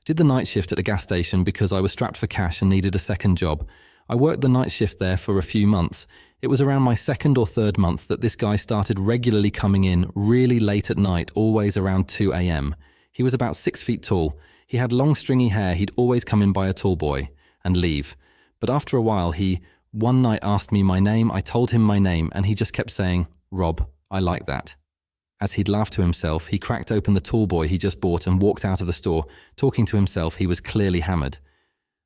Did the night shift at a gas station because I was strapped for cash and needed a second job. I worked the night shift there for a few months. It was around my second or third month that this guy started regularly coming in really late at night, always around 2 a.m. He was about 6 feet tall. He had long stringy hair. He'd always come in by a tall boy and leave. But after a while, he one night asked me my name. I told him my name and he just kept saying, "Rob, I like that." As he'd laughed to himself, he cracked open the tall boy he just bought and walked out of the store. Talking to himself, he was clearly hammered.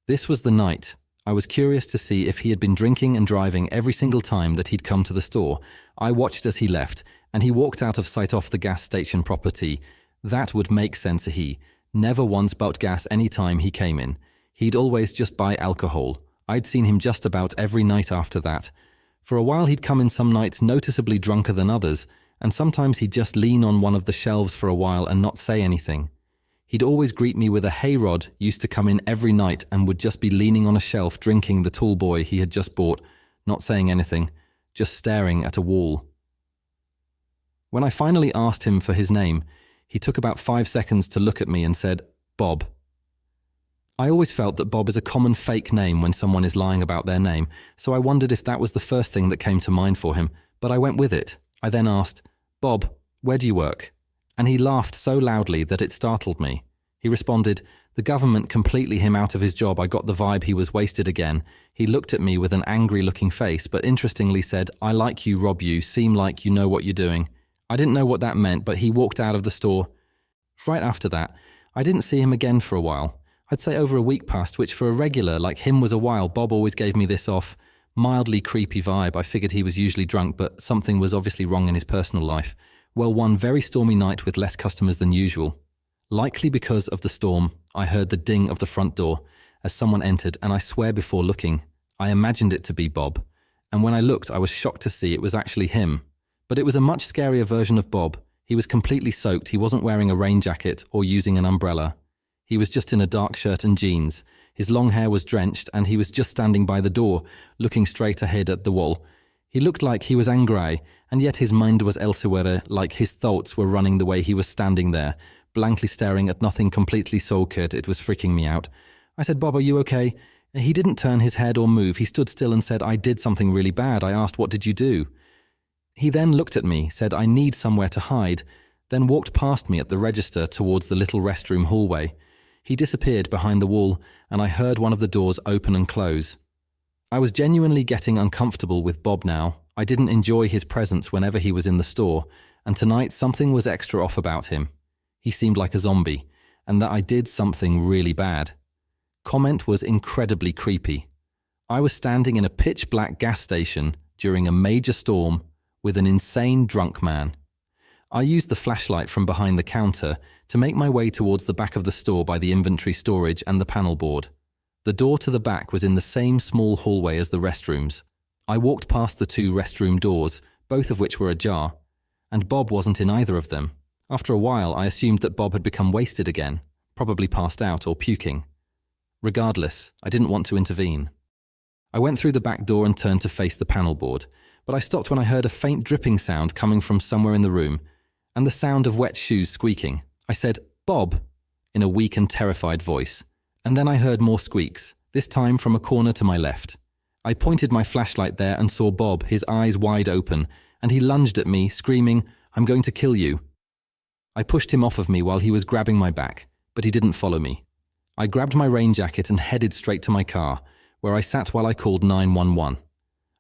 This was the night. I was curious to see if he had been drinking and driving every single time that he'd come to the store. I watched as he left, and he walked out of sight off the gas station property. That would make sense. He never once bought gas any time he came in. He'd always just buy alcohol. I'd seen him just about every night after that. For a while he'd come in some nights noticeably drunker than others, and sometimes he'd just lean on one of the shelves for a while and not say anything. He'd always greet me with a "Hey Rod," used to come in every night and would just be leaning on a shelf drinking the tall boy he had just bought, not saying anything, just staring at a wall. When I finally asked him for his name, he took about 5 seconds to look at me and said, "Bob." I always felt that Bob is a common fake name when someone is lying about their name, so I wondered if that was the first thing that came to mind for him, but I went with it. I then asked, "Bob, where do you work?" And he laughed so loudly that it startled me. He responded, "The government completely him out of his job. I got the vibe he was wasted again." He looked at me with an angry-looking face, but interestingly said, "I like you, Rob, you seem like you know what you're doing." I didn't know what that meant, but he walked out of the store. Right after that, I didn't see him again for a while. I'd say over a week passed, which for a regular like him was a while. Bob always gave me this mildly creepy vibe. I figured he was usually drunk, but something was obviously wrong in his personal life. Well, one very stormy night with less customers than usual. Likely because of the storm, I heard the ding of the front door as someone entered, and I swear before looking, I imagined it to be Bob. And when I looked, I was shocked to see it was actually him. But it was a much scarier version of Bob. He was completely soaked. He wasn't wearing a rain jacket or using an umbrella. He was just in a dark shirt and jeans. His long hair was drenched, and he was just standing by the door, looking straight ahead at the wall. He looked like he was angry, and yet his mind was elsewhere, like his thoughts were running the way he was standing there, blankly staring at nothing, completely soaked. It was freaking me out. I said, "Bob, are you okay?" He didn't turn his head or move. He stood still and said, "I did something really bad." I asked, "What did you do?" He then looked at me, said, "I need somewhere to hide," then walked past me at the register towards the little restroom hallway. He disappeared behind the wall, and I heard one of the doors open and close. I was genuinely getting uncomfortable with Bob now. I didn't enjoy his presence whenever he was in the store, and tonight something was extra off about him. He seemed like a zombie, and that I did something really bad. Comment was incredibly creepy. I was standing in a pitch-black gas station during a major storm with an insane drunk man. I used the flashlight from behind the counter to make my way towards the back of the store by the inventory storage and the panel board. The door to the back was in the same small hallway as the restrooms. I walked past the 2 restroom doors, both of which were ajar, and Bob wasn't in either of them. After a while, I assumed that Bob had become wasted again, probably passed out or puking. Regardless, I didn't want to intervene. I went through the back door and turned to face the panel board, but I stopped when I heard a faint dripping sound coming from somewhere in the room, and the sound of wet shoes squeaking. I said, "Bob," in a weak and terrified voice, and then I heard more squeaks, this time from a corner to my left. I pointed my flashlight there and saw Bob, his eyes wide open, and he lunged at me, screaming, "I'm going to kill you." I pushed him off of me while he was grabbing my back, but he didn't follow me. I grabbed my rain jacket and headed straight to my car, where I sat while I called 911.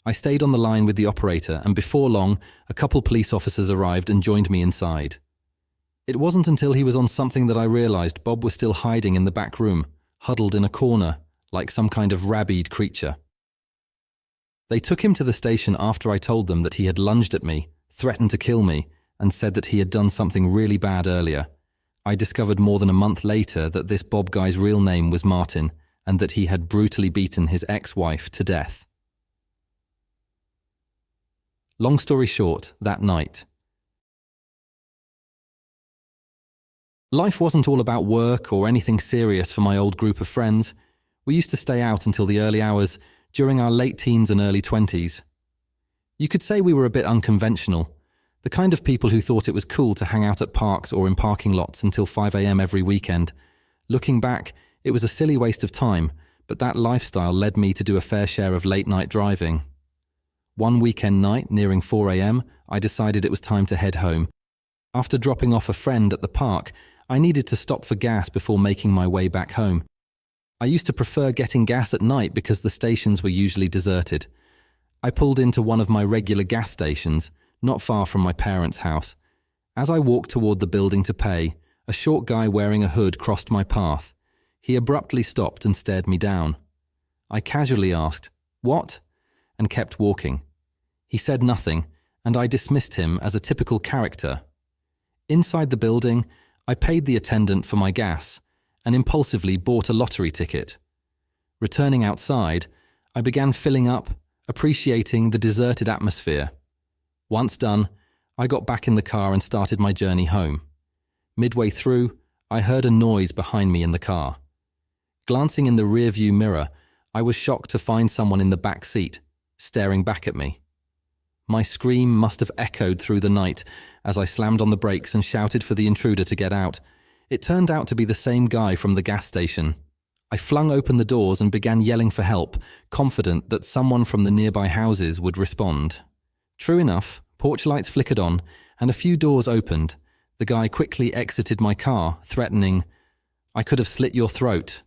I stayed on the line with the operator, and before long, a couple police officers arrived and joined me inside. It wasn't until he was on something that I realized Bob was still hiding in the back room, huddled in a corner, like some kind of rabid creature. They took him to the station after I told them that he had lunged at me, threatened to kill me, and said that he had done something really bad earlier. I discovered more than a month later that this Bob guy's real name was Martin, and that he had brutally beaten his ex-wife to death. Long story short, that night. Life wasn't all about work or anything serious for my old group of friends. We used to stay out until the early hours during our late teens and early 20s. You could say we were a bit unconventional, the kind of people who thought it was cool to hang out at parks or in parking lots until 5 a.m. every weekend, Looking back, it was a silly waste of time, but that lifestyle led me to do a fair share of late-night driving. One weekend night, nearing 4 a.m., I decided it was time to head home. After dropping off a friend at the park, I needed to stop for gas before making my way back home. I used to prefer getting gas at night because the stations were usually deserted. I pulled into one of my regular gas stations, not far from my parents' house. As I walked toward the building to pay, a short guy wearing a hood crossed my path. He abruptly stopped and stared me down. I casually asked, "What?" and kept walking. He said nothing, and I dismissed him as a typical character. Inside the building, I paid the attendant for my gas and impulsively bought a lottery ticket. Returning outside, I began filling up, appreciating the deserted atmosphere. Once done, I got back in the car and started my journey home. Midway through, I heard a noise behind me in the car. Glancing in the rearview mirror, I was shocked to find someone in the back seat, staring back at me. My scream must have echoed through the night as I slammed on the brakes and shouted for the intruder to get out. It turned out to be the same guy from the gas station. I flung open the doors and began yelling for help, confident that someone from the nearby houses would respond. True enough, porch lights flickered on and a few doors opened. The guy quickly exited my car, threatening, "I could have slit your throat."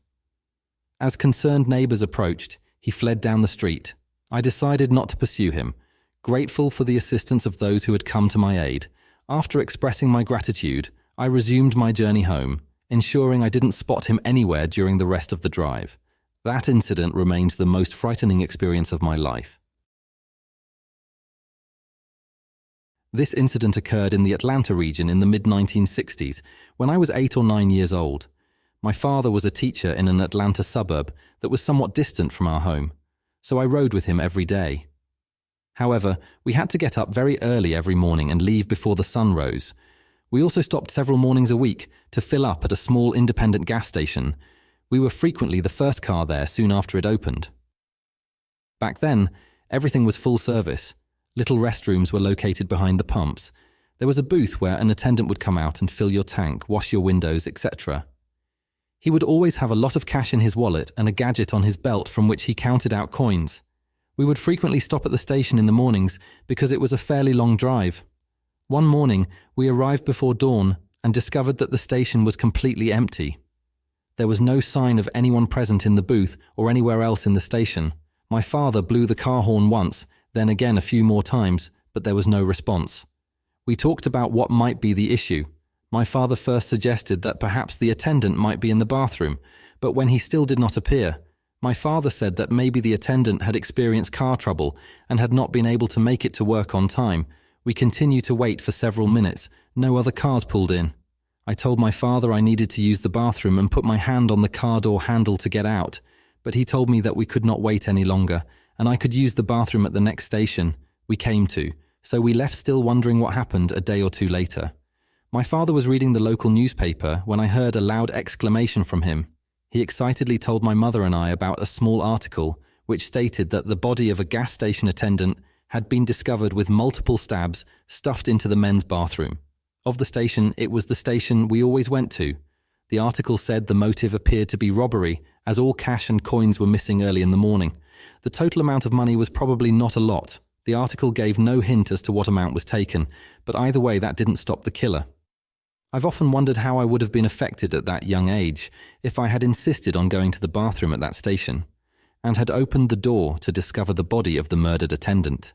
As concerned neighbors approached, he fled down the street. I decided not to pursue him, grateful for the assistance of those who had come to my aid. After expressing my gratitude, I resumed my journey home, ensuring I didn't spot him anywhere during the rest of the drive. That incident remains the most frightening experience of my life. This incident occurred in the Atlanta region in the mid-1960s, when I was 8 or 9 years old. My father was a teacher in an Atlanta suburb that was somewhat distant from our home, so I rode with him every day. However, we had to get up very early every morning and leave before the sun rose. We also stopped several mornings a week to fill up at a small independent gas station. We were frequently the first car there soon after it opened. Back then, everything was full service. Little restrooms were located behind the pumps. There was a booth where an attendant would come out and fill your tank, wash your windows, etc. He would always have a lot of cash in his wallet and a gadget on his belt from which he counted out coins. We would frequently stop at the station in the mornings because it was a fairly long drive. One morning, we arrived before dawn and discovered that the station was completely empty. There was no sign of anyone present in the booth or anywhere else in the station. My father blew the car horn once, then again a few more times, but there was no response. We talked about what might be the issue. My father first suggested that perhaps the attendant might be in the bathroom, but when he still did not appear, my father said that maybe the attendant had experienced car trouble and had not been able to make it to work on time. We continued to wait for several minutes. No other cars pulled in. I told my father I needed to use the bathroom and put my hand on the car door handle to get out, but he told me that we could not wait any longer and I could use the bathroom at the next station we came to, so we left still wondering what happened a day or two later. My father was reading the local newspaper when I heard a loud exclamation from him. He excitedly told my mother and I about a small article which stated that the body of a gas station attendant had been discovered with multiple stabs stuffed into the men's bathroom. Of the station, it was the station we always went to. The article said the motive appeared to be robbery, as all cash and coins were missing early in the morning. The total amount of money was probably not a lot. The article gave no hint as to what amount was taken, but either way that didn't stop the killer. I've often wondered how I would have been affected at that young age if I had insisted on going to the bathroom at that station and had opened the door to discover the body of the murdered attendant.